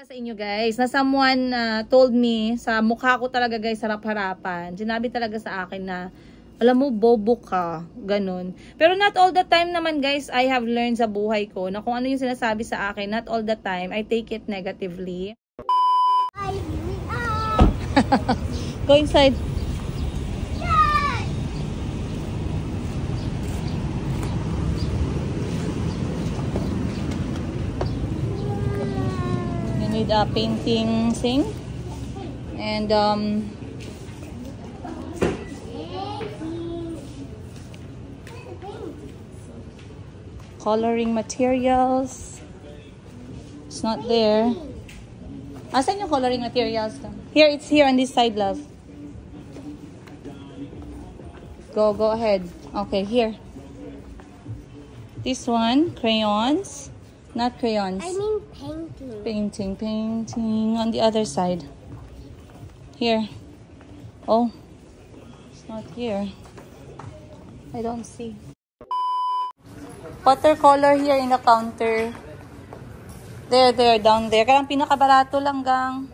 Pala sa inyo guys, na someone told me, sa mukha ko talaga guys, harap-harapan. Sinabi talaga sa akin na, alam mo, bobo ka. Ganun. Pero not all the time naman guys, I have learned sa buhay ko na kung ano yung sinasabi sa akin, not all the time, I take it negatively. Go inside. With a painting thing and coloring materials. It's not there. Asan yung coloring materials? Here, it's here on this side, love. Go ahead. Okay, here. This one, crayons. Not crayons. I mean painting. Painting on the other side. Here. Oh, it's not here. I don't see. Watercolor here in the counter. There, down there. Kaya ang pinakabarato lang gang.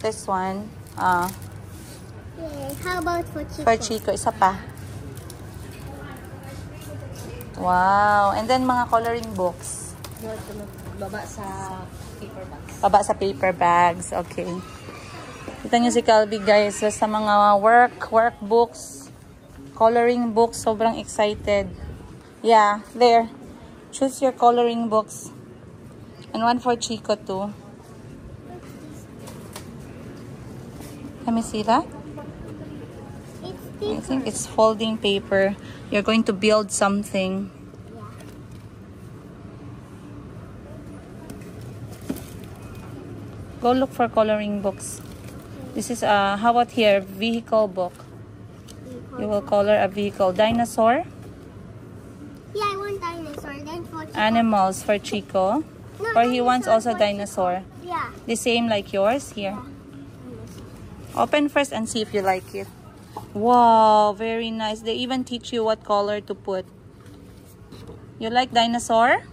This one. Yeah, how about for Chico? For Chico, isa pa. Wow. And then, mga coloring books. Baba sa paper bags. Baba sa paper bags. Okay. Kita nyo si Calvi, guys. Sa mga workbooks, coloring books, sobrang excited. Yeah, there. Choose your coloring books. And one for Chico, too. Let me see that. I think it's folding paper. You're going to build something. Go look for coloring books. This is how about here? Vehicle book. You will color a vehicle. Dinosaur. Yeah, I want dinosaur. Then for Chico. Animals for Chico. No, Or he wants also for dinosaur. Chico. Yeah. The same like yours. Here. Open first and see if you like it. Wow, very nice. They even teach you what color to put. You like dinosaur?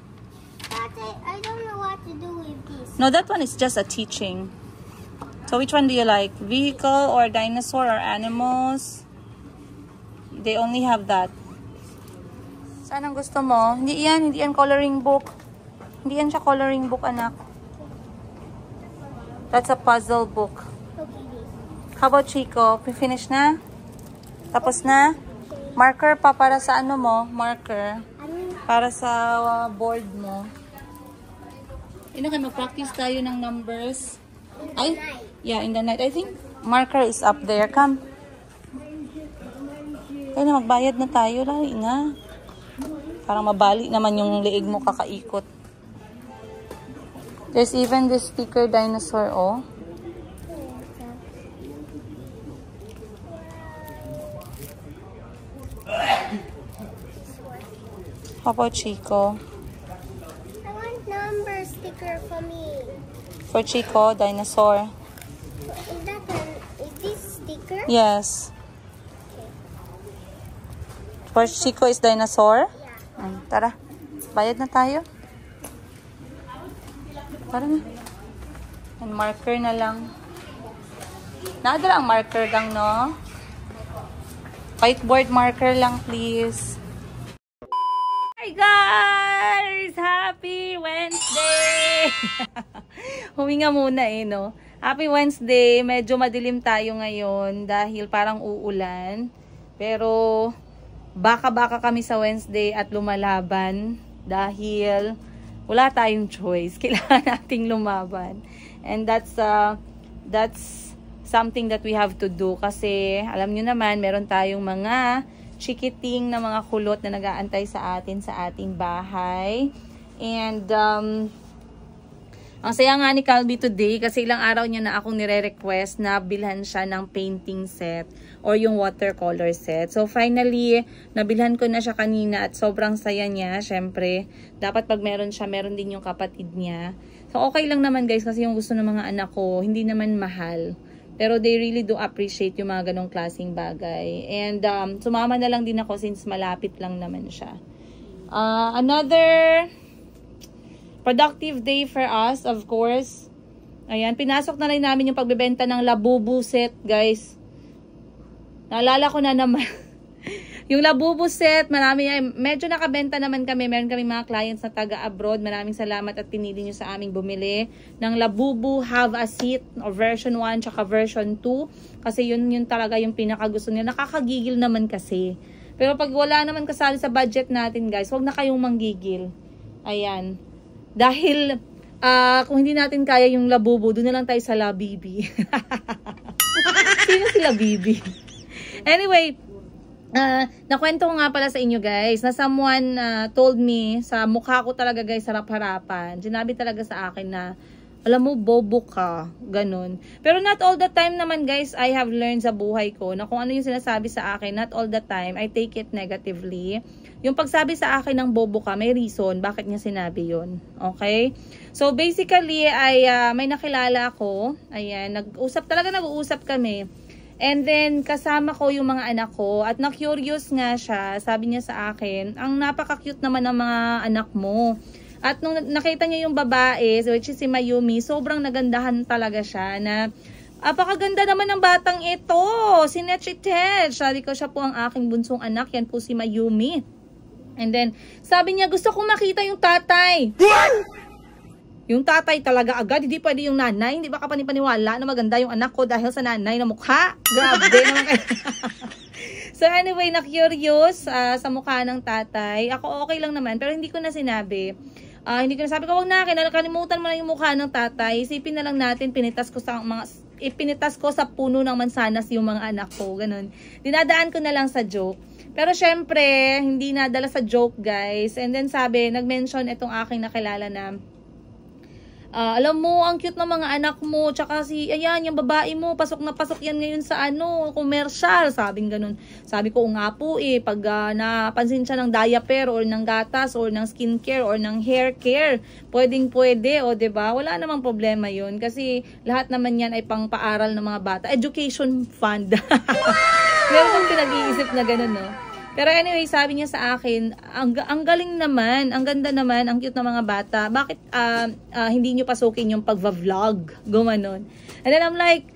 I don't know what to do with this. No, that one is just a teaching. So which one do you like? Vehicle or dinosaur or animals? They only have that. Saan ang gusto mo? Hindi yan coloring book. Hindi yan siya coloring book, anak. That's a puzzle book. Okay, this. How about Chico? Finish na? Tapos na? Marker pa para sa ano mo? Marker. Para sa board mo. Mag-practice tayo ng numbers. Ay? Yeah, in the night. I think marker is up there. Come. Kaya na, magbayad na tayo. Lali na. Parang mabali naman yung leeg mo kakaikot. There's even this sticker dinosaur, oh. How about Chico? I want number sticker for me. For Chico, dinosaur. Is this sticker? Yes. For Chico is dinosaur? Yeah. Tara, bayad na tayo. Tara na. And marker na lang. Naadala ang marker lang, no? Whiteboard marker lang, please. Hi guys! Happy Wednesday! Huminga muna no? Happy Wednesday! Medyo madilim tayo ngayon dahil parang uulan. Pero baka kami sa Wednesday at lumalaban dahil wala tayong choice. Kailangan nating lumaban. And that's something that we have to do kasi alam nyo naman, meron tayong mga chikiting na mga kulot na nag-aantay sa atin sa ating bahay. And ang saya nga ni Calvi today kasi ilang araw niya na akong nire-request na bilhan siya ng painting set or yung watercolor set. So finally, nabilhan ko na siya kanina at sobrang saya niya. Syempre, dapat pag meron siya, meron din yung kapatid niya. So okay lang naman guys kasi yung gusto ng mga anak ko, hindi naman mahal. Pero they really do appreciate yung mga ganong klaseng bagay. And sumama na lang din ako since malapit lang naman siya. Another Productive day for us, of course. Ayan, pinasok na rin namin yung pagbebenta ng Labubu set, guys. Naalala ko na naman. Yung Labubu set, marami, medyo nakabenta naman kami. Meron kami mga clients na taga-abroad. Maraming salamat at pinili nyo sa aming bumili ng Labubu Have a Seat o version 1 tsaka version 2. Kasi yun talaga yung pinakagusto nyo. Nakakagigil naman kasi. Pero pag wala naman kasali sa budget natin, guys, huwag na kayong manggigil. Ayan. Dahil kung hindi natin kaya yung Labubu, doon na lang tayo sa Labibi. Sino si Labibi? Anyway, nakwento ko nga pala sa inyo, guys, na someone told me, sa mukha ko talaga, guys, harap-harapan. Sinabi talaga sa akin na, alam mo, bobo ka. Ganun. Pero not all the time naman, guys, I have learned sa buhay ko na kung ano yung sinasabi sa akin, not all the time, I take it negatively. Yung pagsabi sa akin ng bobo ka, may reason bakit niya sinabi yun. Okay? So, basically, may nakilala ako. Ayan, nag-uusap kami. And then, kasama ko yung mga anak ko. At na-curious nga siya. Sabi niya sa akin, ang napaka-cute naman ng mga anak mo. At nung nakita niya yung babae, which is si Mayumi, sobrang nagandahan talaga siya na, apakaganda naman ng batang ito. Si Nechitech. Sabi ko, siya po ang aking bunsong anak. Yan po si Mayumi. And then, sabi niya, gusto kong makita yung tatay. Yung tatay talaga agad, hindi pwede yung nanay. Hindi ba ka panipaniwala na maganda yung anak ko dahil sa nanay na mukha? Grabe naman kayo. So anyway, na-curious sa mukha ng tatay. Ako okay lang naman, pero hindi ko na sinabi. Hindi ko na sabi ko, wag na, kalimutan mo na yung mukha ng tatay. Isipin na lang natin, pinitas ko sa puno ng mansanas yung mga anak ko. Ganun. Dinadaan ko na lang sa joke. Pero syempre, hindi nadala sa joke, guys. And then sabi, nag-mention itong aking nakilala na, alam mo, ang cute ng mga anak mo, tsaka ayan, yung babae mo, pasok na pasok yan ngayon sa commercial, sabing ganun. Sabi ko nga po pag napansin siya ng diaper, or ng gatas, or ng skincare, or ng hair care, pwede, o diba? Wala namang problema yun, kasi lahat naman yan ay pang-paaral ng mga bata. Education fund. Meron kong pinag-iisip na ganun, no? Pero anyway, sabi niya sa akin, ang galing naman, ang ganda naman, ang cute ng mga bata. Bakit hindi nyo pasukin yung pagva-vlog? Gumanon. And then I'm like,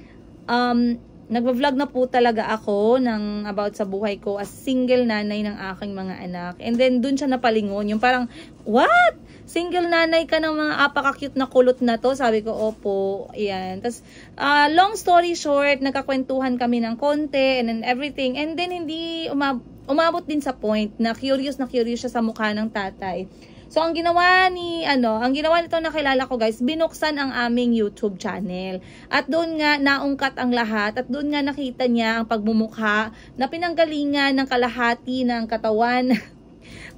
nagva-vlog na po talaga ako about sa buhay ko as single nanay ng aking mga anak. And then dun siya napalingon, yung parang, what? Single nanay ka ng mga apaka-cute na kulot na to? Sabi ko, opo, yan. Tapos, long story short, nagkakwentuhan kami ng konti and then everything. And then hindi umabot din sa point na curious siya sa mukha ng tatay. So, ang ginawa nito nakilala ko, guys, binuksan ang aming YouTube channel. At doon nga naungkat ang lahat. At doon nga nakita niya ang pagmumukha na pinanggalingan ng kalahati ng katawan,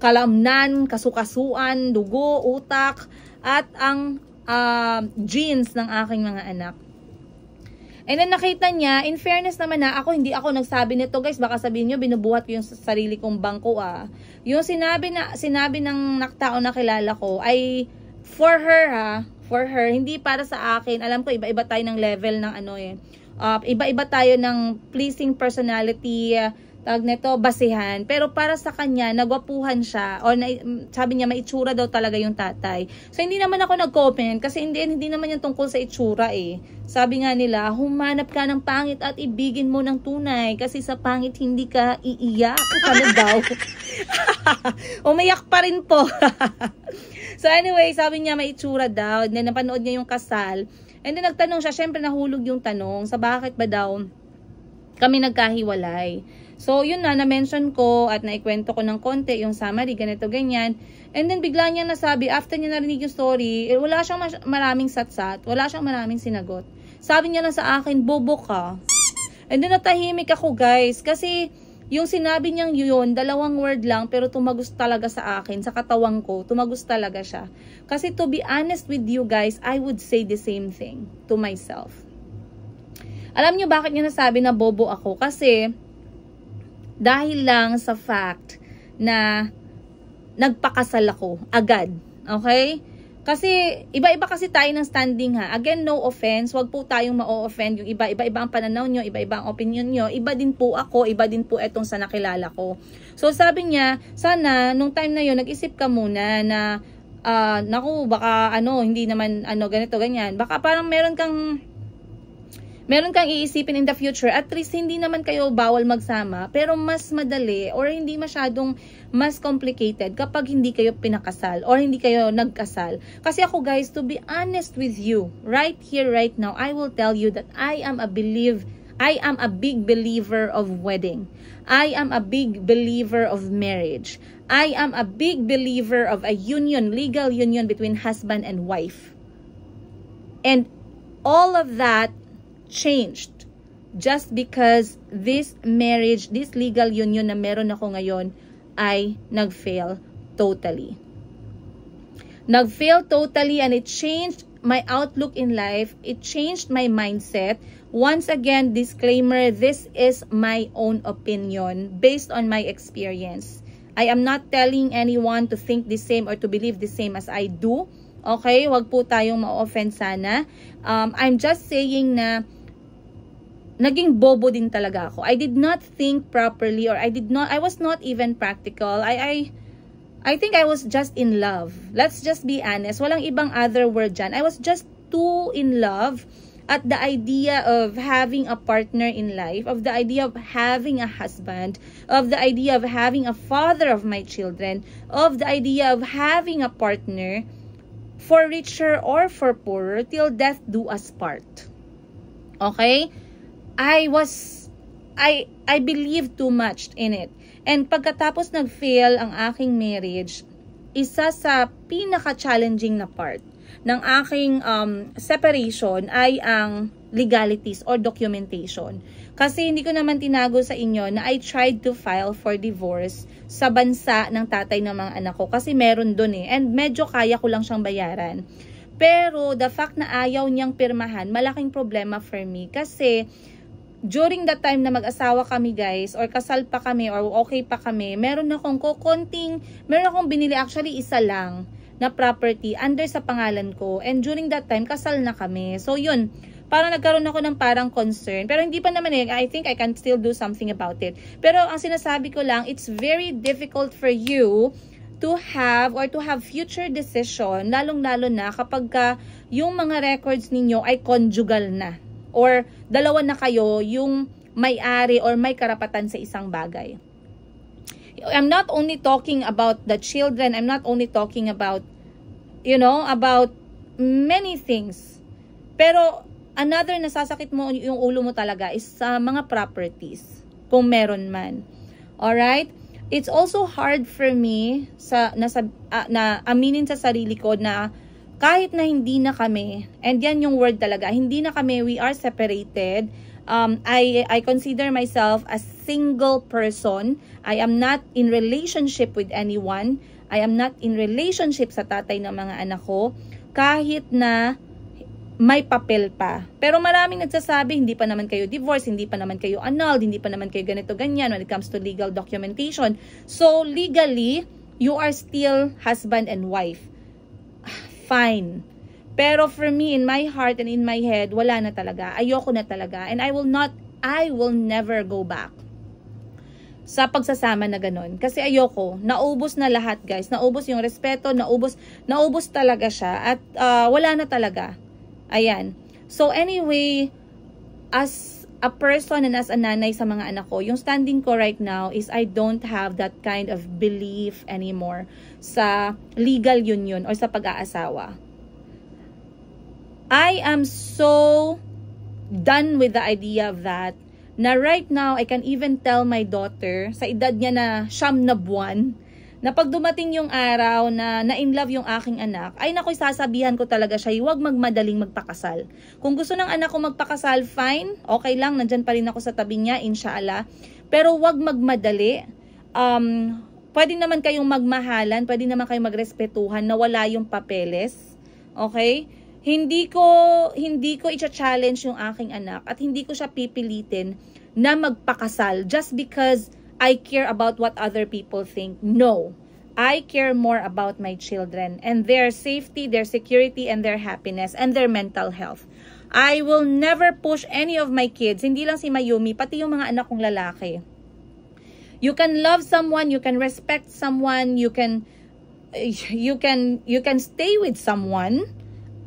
kalamnan, kasukasuan, dugo, utak, at ang genes ng aking mga anak. And then nakita niya, in fairness naman hindi ako nagsabi nito, guys, baka sabihin niyo binubuhat ko yung sarili kong bangko Yung sinabi ng tao na kilala ko ay for her, hindi para sa akin. Alam ko iba-iba tayo ng level ng iba-iba tayo ng pleasing personality, tawag nito, basihan. Pero para sa kanya, nagwapuhan siya, o sabi niya, may itsura daw talaga yung tatay. So, hindi naman ako nag-comment, kasi hindi naman yung tungkol sa itsura Sabi nga nila, humanap ka ng pangit at ibigin mo ng tunay, kasi sa pangit hindi ka iiyak. Ano daw? Umiyak pa rin po. So, anyway, sabi niya, may itsura daw. And then, napanood niya yung kasal. And then, nagtanong siya, syempre nahulog yung tanong, sa bakit ba daw kami nagkahiwalay. So, yun na-mention ko at naikwento ko ng konti yung summary, ganito, ganyan. And then, bigla niya nasabi, after niya narinig yung story, wala siyang maraming satsat, wala siyang maraming sinagot. Sabi niya lang sa akin, bobo ka. And then, natahimik ako, guys, kasi yung sinabi niyang yun, 2 word lang, pero tumagos talaga sa akin, sa katawang ko, tumagos talaga siya. Kasi to be honest with you guys, I would say the same thing to myself. Alam niyo bakit niya nasabi na bobo ako? Kasi, dahil lang sa fact na nagpakasal ako agad. Okay? Kasi iba-iba kasi tayo ng standing Again, no offense. Wag po tayong ma-offend. Yung iba-iba ang pananaw nyo, iba-iba ang opinion nyo. Iba din po ako, iba din po etong sa nakilala ko. So sabi niya, sana nung time na yun, nag-isip ka muna na naku, baka hindi naman ganito, ganyan. Baka parang meron kang iisipin in the future, at least hindi naman kayo bawal magsama, pero mas madali or hindi masyadong mas complicated kapag hindi kayo pinakasal or hindi kayo nagkasal. Kasi ako guys, to be honest with you, right here, right now, I will tell you that I am a big believer of wedding. I am a big believer of marriage. I am a big believer of a union, legal union between husband and wife. And all of that changed just because this marriage, this legal union na meron ako ngayon ay nag-fail totally. Nag-fail totally, and it changed my outlook in life. It changed my mindset. Once again, disclaimer, this is my own opinion based on my experience. I am not telling anyone to think the same or to believe the same as I do. Okay? Wag po tayong ma-offend sana. I'm just saying na naging bobo din talaga ako. I did not think properly, or I was not even practical. I think I was just in love. Let's just be honest. Walang ibang other word dyan. I was just too in love at the idea of having a partner in life, of the idea of having a husband, of the idea of having a father of my children, of the idea of having a partner for richer or for poorer till death do us part. Okay? I believed too much in it. And pagkatapos nag-fail ang aking marriage, isa sa pinaka-challenging na part ng aking separation ay ang legalities or documentation. Kasi hindi ko naman tinago sa inyo na I tried to file for divorce sa bansa ng tatay ng mga anak ko. Kasi meron dun eh. And medyo kaya ko lang siyang bayaran. Pero the fact na ayaw niyang pirmahan, malaking problema for me. Kasi during that time na mag-asawa kami guys, or kasal pa kami, or okay pa kami, meron akong binili, actually isa lang na property under sa pangalan ko. And during that time, kasal na kami. So yun, parang nagkaroon ako ng parang concern. Pero hindi pa naman I think I can still do something about it. Pero ang sinasabi ko lang, it's very difficult for you to have future decision, lalong-lalo na kapag yung mga records ninyo ay conjugal na. Or dalawa na kayo yung may-ari or may karapatan sa isang bagay. I'm not only talking about the children, I'm not only talking about, about many things. Pero another nasasakit mo yung ulo mo talaga is sa mga properties, kung meron man. Alright? It's also hard for me na aminin sa sarili ko na kahit na hindi na kami, and yan yung word talaga, hindi na kami, we are separated. I consider myself a single person. I am not in relationship with anyone. I am not in relationship sa tatay ng mga anak ko, kahit na may papel pa. Pero maraming nagsasabi, hindi pa naman kayo divorced, hindi pa naman kayo annulled, hindi pa naman kayo ganito ganyan when it comes to legal documentation. So legally, you are still husband and wife. Fine. Pero for me, in my heart and in my head, wala na talaga. Ayoko na talaga. And I will never go back sa pagsasama na ganun. Kasi ayoko. Naubos na lahat, guys. Naubos yung respeto, naubos talaga siya. At wala na talaga. Ayan. So anyway, as a person and as a nanay sa mga anak ko, yung standing ko right now is I don't have that kind of belief anymore sa legal union or sa pag-aasawa. I am so done with the idea of that na right now I can even tell my daughter sa edad niya na 9 na buwan na pag dumating yung araw na na-in-love yung aking anak, ay nakoy sasabihan ko talaga siya, huwag magmadaling magpakasal. Kung gusto ng anak ko magpakasal, fine, okay lang, nandyan pa rin ako sa tabi niya, inshallah. Pero huwag magmadali. Pwede naman kayong magmahalan, pwede naman kayong magrespetuhan na wala yung papeles. Okay? Hindi ko i-challenge yung aking anak at hindi ko siya pipilitin na magpakasal just because I care about what other people think. No. I care more about my children and their safety, their security, and their happiness, and their mental health. I will never push any of my kids, hindi lang si Mayumi, pati yung mga anak kong lalaki. You can love someone, you can respect someone, you can you can stay with someone.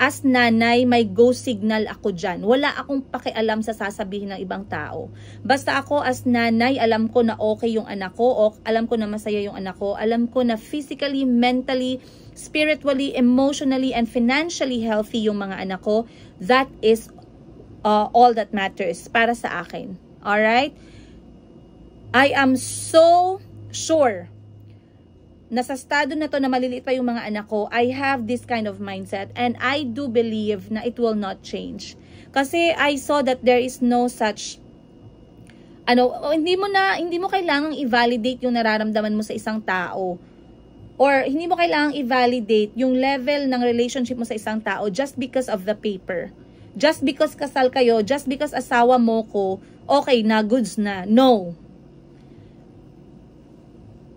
As nanay, may go signal ako dyan. Wala akong pakialam sa sasabihin ng ibang tao. Basta ako as nanay, alam ko na okay yung anak ko, o alam ko na masaya yung anak ko, alam ko na physically, mentally, spiritually, emotionally, and financially healthy yung mga anak ko. That is all that matters para sa akin. Alright? I am so sure na sa estado na to na maliliit pa yung mga anak ko, I have this kind of mindset, and I do believe na it will not change. Kasi I saw that there is no such, hindi mo kailangang i-validate yung nararamdaman mo sa isang tao. Or hindi mo kailangang i-validate yung level ng relationship mo sa isang tao just because of the paper. Just because kasal kayo, just because asawa mo ko, okay na, goods na. No.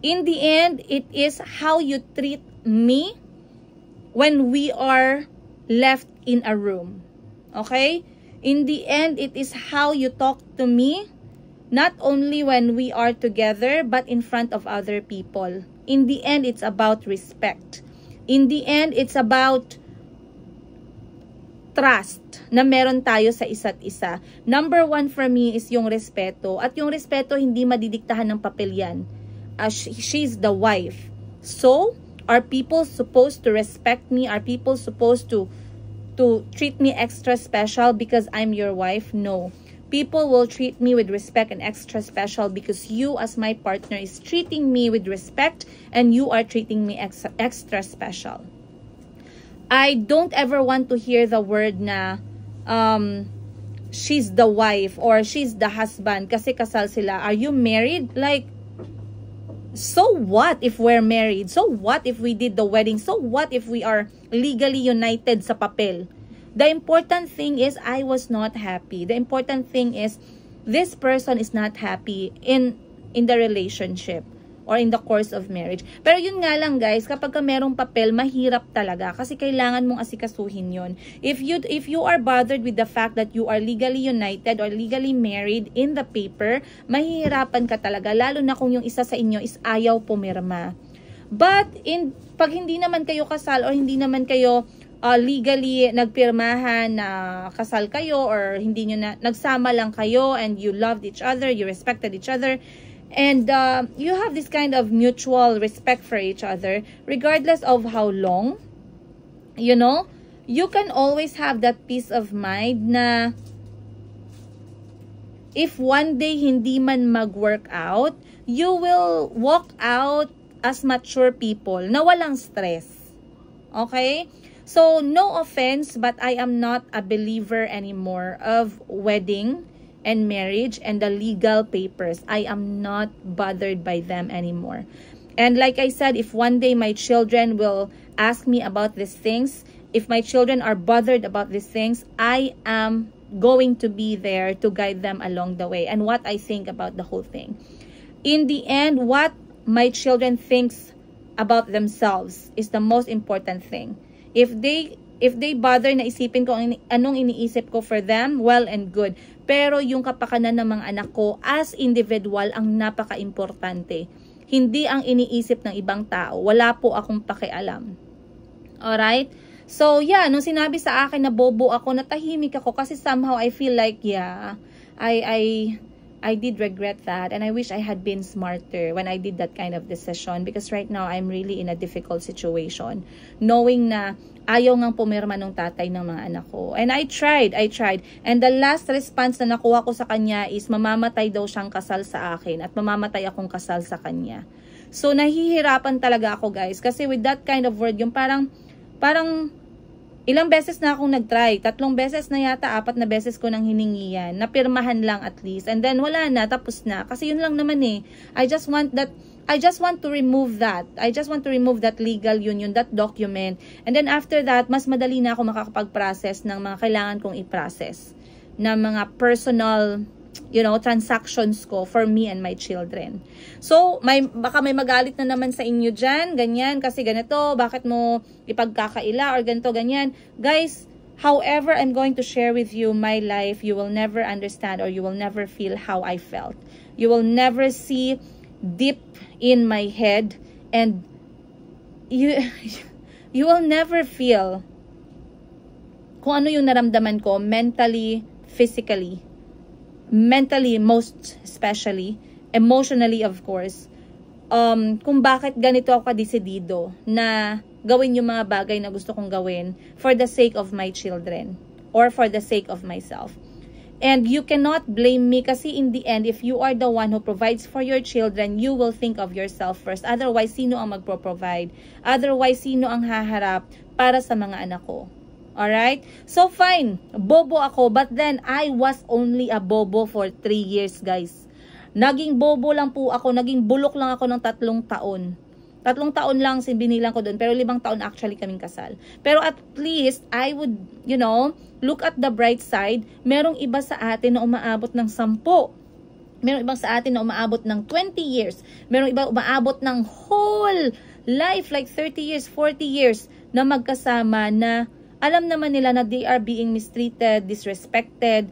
In the end, it is how you treat me when we are left in a room. Okay? In the end, it is how you talk to me, not only when we are together, but in front of other people. In the end, it's about respect. In the end, it's about trust na meron tayo sa isa't isa. Number one for me is yung respeto. At yung respeto, hindi madidiktahan ng papel yan. She's the wife. So, are people supposed to respect me? Are people supposed to treat me extra special because I'm your wife? No. People will treat me with respect and extra special because you as my partner is treating me with respect and you are treating me extra special. I don't ever want to hear the word na she's the wife or she's the husband kasi kasal sila. Are you married? Like, so what if we're married? So what if we did the wedding? So what if we are legally united sa papel? The important thing is I was not happy. The important thing is this person is not happy in the relationship or in the course of marriage. Pero yun nga lang guys, kapag ka merong papel, mahirap talaga kasi kailangan mong asikasuhin yun. If you are bothered with the fact that you are legally united or legally married in the paper, mahihirapan ka talaga, lalo na kung yung isa sa inyo is ayaw pumirma. But pag hindi naman kayo kasal or hindi naman kayo legally nagpirmahan na kasal kayo or hindi nyo na nagsama lang kayo and you loved each other, you respected each other, and you have this kind of mutual respect for each other, regardless of how long, you know, you can always have that peace of mind na if one day hindi man mag-work out, you will walk out as mature people na walang stress. Okay? So, no offense, but I am not a believer anymore of wedding and marriage and the legal papers. I am not bothered by them anymore. And like I said, if one day my children will ask me about these things, if my children are bothered about these things, I am going to be there to guide them along the way and what I think about the whole thing. In the end, what my children thinks about themselves is the most important thing. If they bother na isipin ko anong iniisip ko for them, well and good. Pero yung kapakanan ng mga anak ko as individual ang napaka-importante. Hindi ang iniisip ng ibang tao. Wala po akong pakialam. Alright? So, yeah, nung sinabi sa akin na bobo ako, natahimik ako kasi somehow I feel like, yeah, I did regret that and I wish I had been smarter when I did that kind of decision because right now I'm really in a difficult situation knowing na ayaw ngang pumirma ng tatay ng mga anak ko. And I tried. And the last response na nakuha ko sa kanya is mamamatay daw siyang kasal sa akin at mamamatay akong kasal sa kanya. So nahihirapan talaga ako guys kasi with that kind of word yung parang ilang beses na akong nag-try. 3 beses na yata, 4 na beses ko nang hiningi yan. Napirmahan lang at least. And then wala na, tapos na. Kasi yun lang naman eh. I just want to remove that. I just want to remove that legal union, that document. And then after that, mas madali na ako makakapag-process ng mga kailangan kong i-process. Na mga personal, you know, transactions ko for me and my children. So, baka may magalit na naman sa inyo dyan, ganyan, kasi ganito, bakit mo ipagkakaila or ganito, ganyan. Guys, however I'm going to share with you my life, you will never understand or you will never feel how I felt. You will never see deep in my head and you, you will never feel kung ano yung naramdaman ko mentally, physically, mentally most especially, emotionally of course, kung bakit ganito ako kadesidido na gawin yung mga bagay na gusto kong gawin for the sake of my children or for the sake of myself. And you cannot blame me kasi in the end, if you are the one who provides for your children, you will think of yourself first. Otherwise, sino ang magpro-provide? Otherwise, sino ang haharap para sa mga anak ko? Alright? So, fine. Bobo ako. But then, I was only a bobo for 3 years, guys. Naging bobo lang po ako. Naging bulok lang ako ng 3 taon. 3 taon lang binilang ko doon. Pero 5 taon actually kaming kasal. Pero at least, I would, you know, look at the bright side. Merong iba sa atin na umaabot ng 10. Merong ibang sa atin na umaabot ng 20 years. Merong iba umaabot ng whole life, like 30 years, 40 years, na magkasama na alam naman nila na they are being mistreated, disrespected,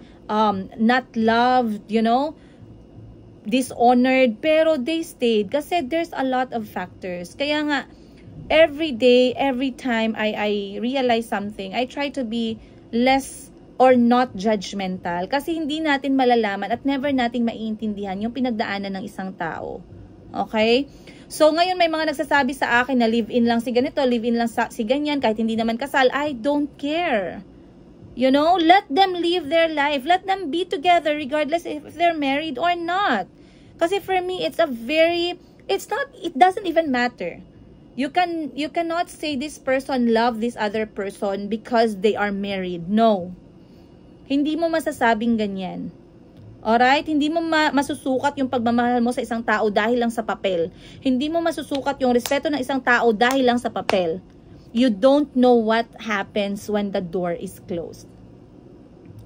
not loved, you know, dishonored, pero they stayed kasi there's a lot of factors. Kaya nga, every day, every time I realize something, I try to be less or not judgmental kasi hindi natin malalaman at never nating maiintindihan yung pinagdaanan ng isang tao. Okay? So, ngayon may mga nagsasabi sa akin na live-in lang si ganito, live-in lang si ganyan, kahit hindi naman kasal. I don't care. You know, let them live their life. Let them be together regardless if they're married or not. Kasi for me, it doesn't even matter. You cannot say this person love this other person because they are married. No. Hindi mo masasabing ganyan. Alright? Hindi mo masusukat yung pagmamahal mo sa isang tao dahil lang sa papel. Hindi mo masusukat yung respeto ng isang tao dahil lang sa papel. You don't know what happens when the door is closed.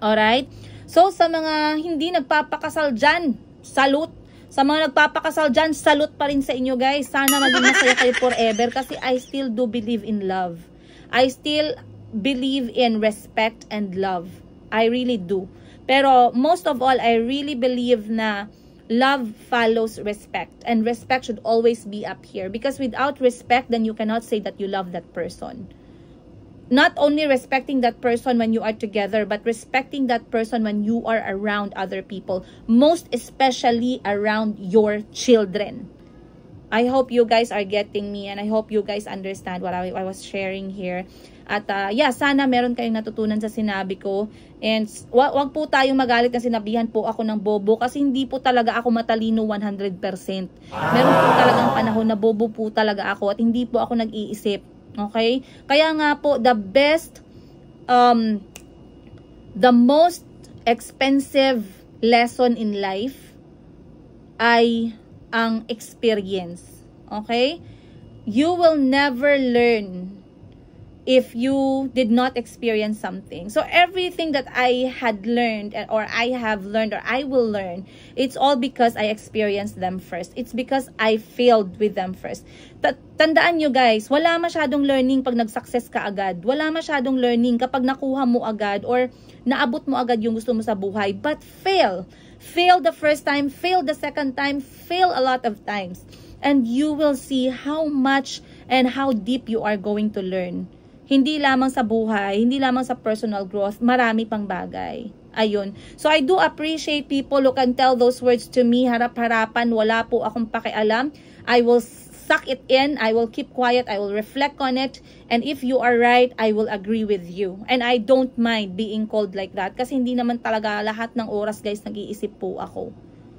Alright? So, sa mga hindi nagpapakasal dyan, salute. Sa mga nagpapakasal dyan, salute pa rin sa inyo guys. Sana maging masaya kayo forever kasi I still do believe in love. I still believe in respect and love. I really do. Pero most of all, I really believe na love follows respect. And respect should always be up here. Because without respect, then you cannot say that you love that person. Not only respecting that person when you are together, but respecting that person when you are around other people. Most especially around your children. I hope you guys are getting me and I hope you guys understand what I was sharing here. At yeah, sana meron kayong natutunan sa sinabi ko. And wag po tayong magalit na sinabihan po ako ng bobo kasi hindi po talaga ako matalino 100%. Meron po talagang panahon na bobo po talaga ako at hindi po ako nag-iisip. Okay? Kaya nga po, the most expensive lesson in life ay ang experience. Okay? You will never learn if you did not experience something. So everything that I had learned or I have learned or I will learn, it's all because I experienced them first. It's because I failed with them first. Tandaan nyo guys, wala masyadong learning pag nag-success ka agad. Wala masyadong learning kapag nakuha mo agad or naabot mo agad yung gusto mo sa buhay. But fail. Fail the first time, fail the second time, fail a lot of times. And you will see how much and how deep you are going to learn. Hindi lamang sa buhay, hindi lamang sa personal growth, marami pang bagay. Ayun. So I do appreciate people who can tell those words to me, harap-harapan, wala po akong pakialam. I will suck it in, I will keep quiet, I will reflect on it, and if you are right, I will agree with you. And I don't mind being called like that, kasi hindi naman talaga lahat ng oras guys nag-iisip po ako.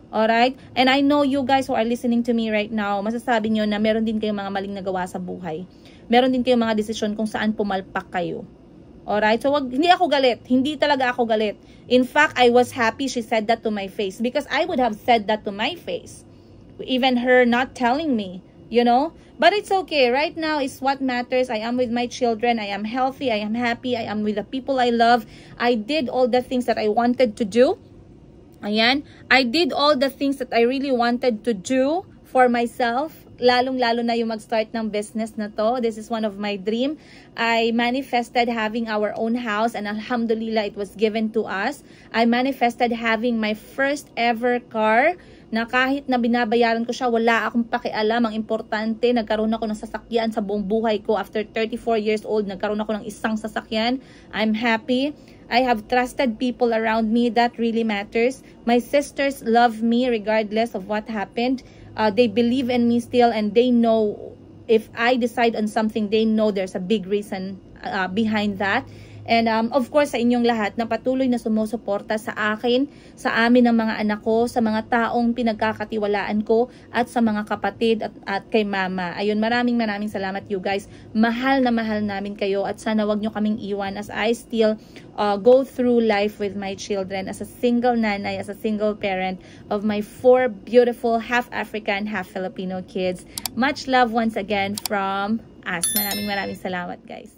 Alright? And I know you guys who are listening to me right now, masasabi nyo na meron din kayong mga maling nagawa sa buhay. Meron din kayong mga desisyon kung saan pumalpak kayo. Alright? So, hindi ako galit. Hindi talaga ako galit. In fact, I was happy she said that to my face. Because I would have said that to my face. Even her not telling me. You know? But it's okay. Right now is what matters. I am with my children. I am healthy. I am happy. I am with the people I love. I did all the things that I wanted to do. Ayan. I did all the things that I really wanted to do for myself. Lalong-lalo na yung mag-start ng business na to. This is one of my dream. I manifested having our own house and alhamdulillah, it was given to us. I manifested having my first ever car na kahit na binabayaran ko siya, wala akong pakialam. Ang importante, nagkaroon ako ng sasakyan sa buong buhay ko. After 34 years old, nagkaroon ako ng isang sasakyan. I'm happy. I have trusted people around me. That really matters. My sisters love me regardless of what happened. They believe in me still, and they know if I decide on something, they know there's a big reason behind that. And of course, sa inyong lahat na patuloy na sumusuporta sa akin, sa amin ng mga anak ko, sa mga taong pinagkakatiwalaan ko, at sa mga kapatid at kay mama. Ayun, maraming salamat you guys. Mahal na mahal namin kayo at sana wag nyo kaming iwan as I still go through life with my children as a single nanay, as a single parent of my 4 beautiful half African, half Filipino kids. Much love once again from us. Maraming salamat guys.